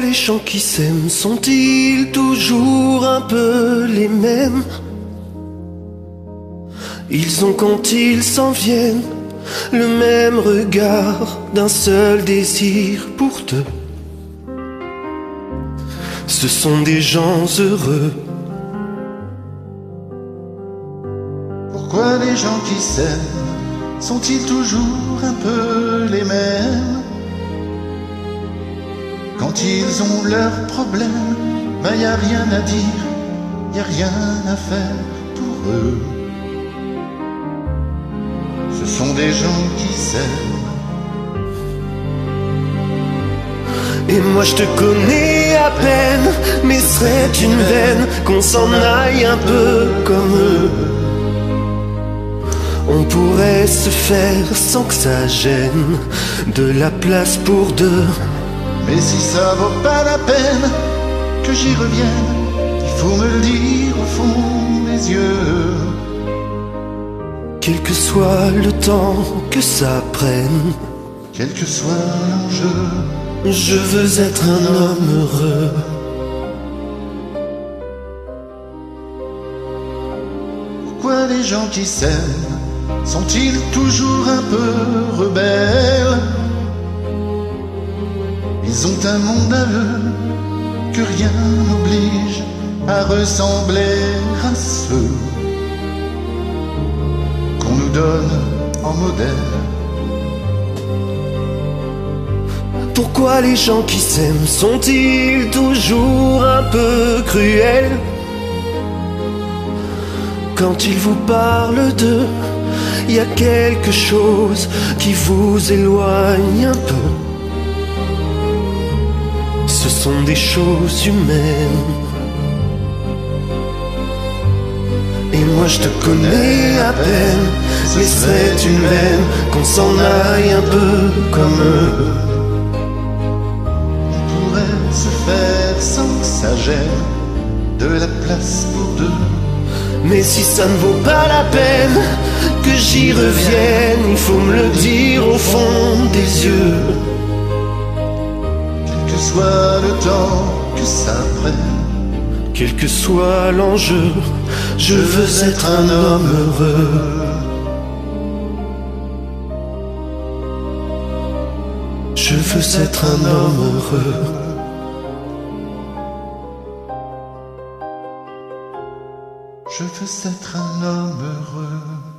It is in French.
les gens qui s'aiment sont-ils toujours un peu les mêmes? Ils ont quand ils s'en viennent le même regard d'un seul désir pour deux. Ce sont des gens heureux. Pourquoi les gens qui s'aiment sont-ils toujours un peu les mêmes? Quand ils ont leurs problèmes, ben y a rien à dire, y a rien à faire pour eux. Ce sont des gens qui s'aiment. Et moi je te connais à peine, mais serait une veine qu'on s'en aille un peu comme eux. On pourrait se faire sans que ça gêne de la place pour deux. Mais si ça vaut pas la peine que j'y revienne, il faut me le dire au fond des yeux. Quel que soit le temps que ça prenne, Quel que soit l'enjeu, je veux être un homme heureux. pourquoi les gens qui s'aiment sont-ils toujours un peu rebelles? Ils ont un monde à eux que rien n'oblige à ressembler à ceux qu'on nous donne en modèle. Pourquoi les gens qui s'aiment sont-ils toujours un peu cruels? Quand ils vous parlent d'eux, il y a quelque chose qui vous éloigne un peu. Ce sont des choses humaines. Et moi je te connais à peine, mais serait une veine qu'on s'en aille un peu comme eux. On pourrait se faire sans que ça gêne de la place pour deux. Mais si ça ne vaut pas la peine que j'y revienne, il faut me le dire au fond des yeux. Quel que soit le temps que ça prenne, Quel que soit l'enjeu, je veux être un homme heureux. Je veux être un homme heureux. je veux être un homme heureux.